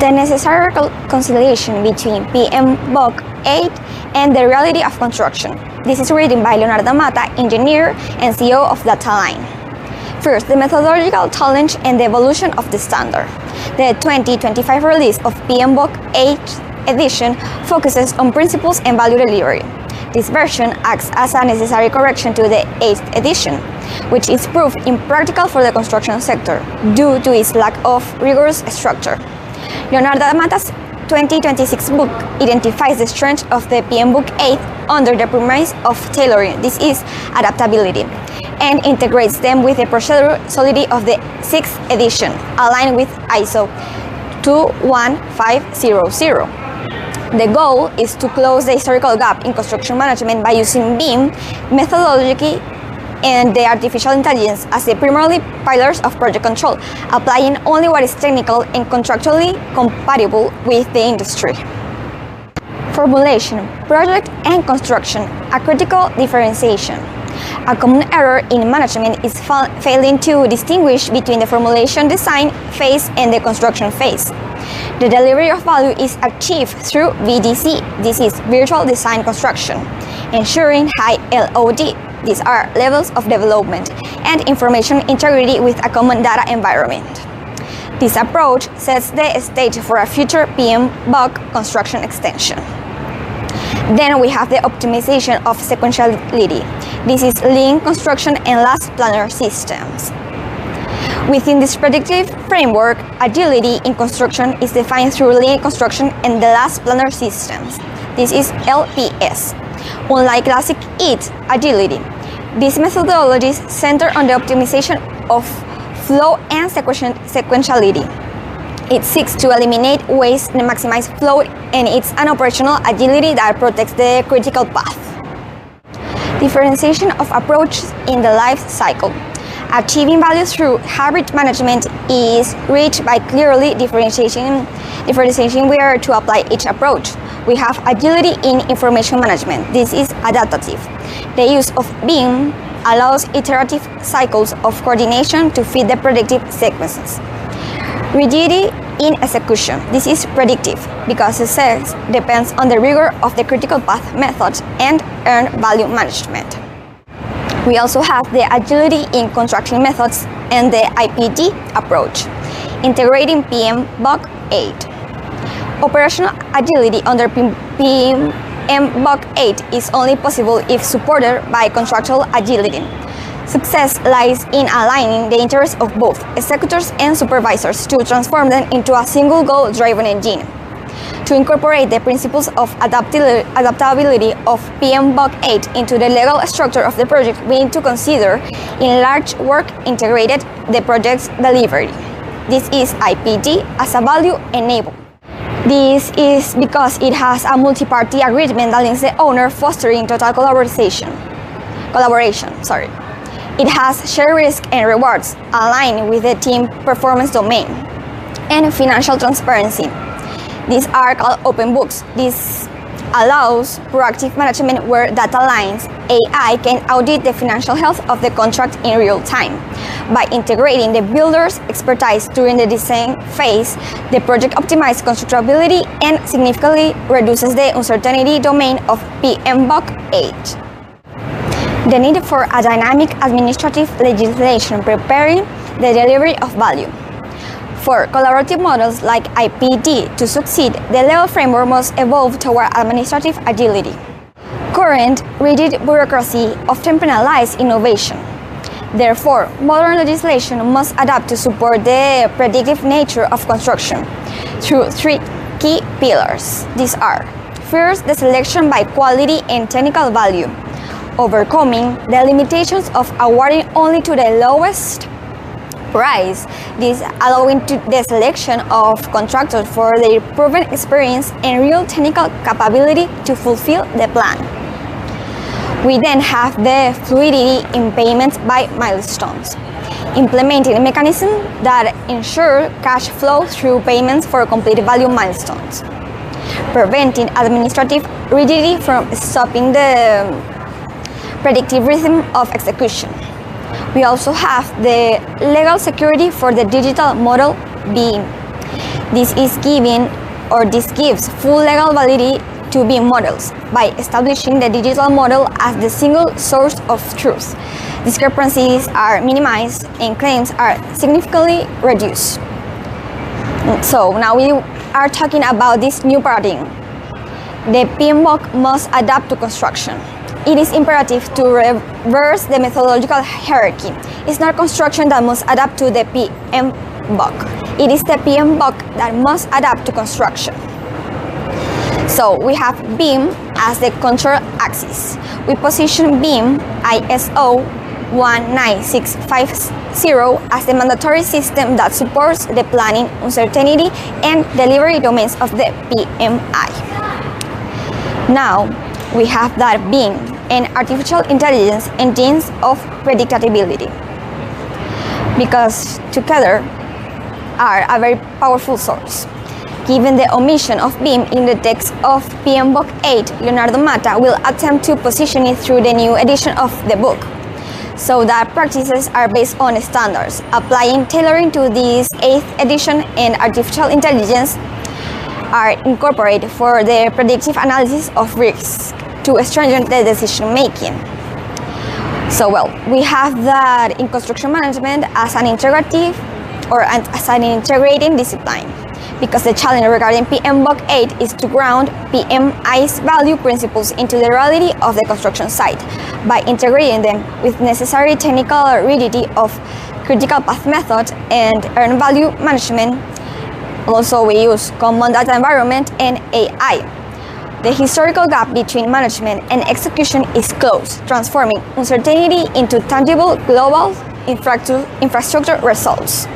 The necessary reconciliation between PMBOK 8 and the reality of construction. This is written by Leonardo Mata, engineer and CEO of DataLaing. First, the methodological challenge and the evolution of the standard. The 2025 release of PMBOK 8th edition focuses on principles and value delivery. This version acts as a necessary correction to the 8th edition, which is proved impractical for the construction sector due to its lack of rigorous structure. Leonardo Mata's 2026 book identifies the strength of the PMBOK 8 under the premise of tailoring, this is adaptability, and integrates them with the procedural solidity of the 6th edition, aligned with ISO 21500. The goal is to close the historical gap in construction management by using BIM methodology and the artificial intelligence as the primary pillars of project control, applying only what is technical and contractually compatible with the industry. Formulation, project and construction, a critical differentiation. A common error in management is failing to distinguish between the formulation design phase and the construction phase. The delivery of value is achieved through VDC, this is Virtual Design Construction, ensuring high LOD, these are levels of development, and information integrity with a common data environment. This approach sets the stage for a future PMBOK construction extension. Then we have the optimization of sequentiality. This is Lean construction and last planner systems. Within this predictive framework, agility in construction is defined through Lean construction and the last planner systems. This is LPS. Unlike classic EAT agility, these methodologies center on the optimization of flow and sequentiality. It seeks to eliminate waste and maximize flow, and it's an operational agility that protects the critical path. Differentiation of approaches in the life cycle. Achieving value through hybrid management is reached by clearly differentiating where to apply each approach. We have agility in information management. This is adaptive. The use of BIM allows iterative cycles of coordination to fit the predictive sequences. Rigidity in execution. This is predictive because success depends on the rigor of the critical path methods and earned value management. We also have the agility in construction methods and the IPD approach, integrating PMBOK 8. Operational agility under PMBOK 8 is only possible if supported by contractual agility. Success lies in aligning the interests of both executors and supervisors to transform them into a single goal-driven engine. To incorporate the principles of adaptability of PMBOK 8 into the legal structure of the project, we need to consider in large work integrated the project's delivery. This is IPD as a value enable. This is because it has a multi-party agreement that links the owner, fostering total collaboration. It has shared risk and rewards aligned with the team performance domain, and financial transparency. These are called open books. This allows proactive management where DataLaing's AI can audit the financial health of the contract in real time. By integrating the builder's expertise during the design phase, the project optimizes constructability and significantly reduces the uncertainty domain of PMBOK 8. The need for a dynamic administrative legislation preparing the delivery of value. For collaborative models like IPD to succeed, the legal framework must evolve toward administrative agility. Current rigid bureaucracy often penalizes innovation. Therefore, modern legislation must adapt to support the predictive nature of construction through three key pillars. These are: first, the selection by quality and technical value, overcoming the limitations of awarding only to the lowest price, this allowing the selection of contractors for their proven experience and real technical capability to fulfill the plan. We then have the fluidity in payments by milestones, implementing a mechanism that ensures cash flow through payments for completed value milestones, preventing administrative rigidity from stopping the predictive rhythm of execution. We also have the legal security for the digital model BIM. This gives full legal validity to BIM models by establishing the digital model as the single source of truth. Discrepancies are minimized and claims are significantly reduced. So now we are talking about this new paradigm. The PMBOK must adapt to construction. It is imperative to reverse the methodological hierarchy. It's not construction that must adapt to the PMBOK. It is the PMBOK that must adapt to construction. So we have BIM as the control axis. We position BIM ISO 19650 as the mandatory system that supports the planning, uncertainty, and delivery domains of the PMI. Now we have that BIM and artificial intelligence engines of predictability, because together are a very powerful source. Given the omission of BIM in the text of PMBOK 8, Leonardo Mata will attempt to position it through the new edition of the book, so that practices are based on standards. Applying tailoring to this 8th edition and artificial intelligence are incorporated for the predictive analysis of risks to strengthen the decision making. So we have that in construction management as an integrative or as an integrating discipline, because the challenge regarding PMBOK 8 is to ground PMI's value principles into the reality of the construction site by integrating them with necessary technical rigidity of critical path method and earned value management. Also, we use common data environment and AI. The historical gap between management and execution is closed, transforming uncertainty into tangible global infrastructure results.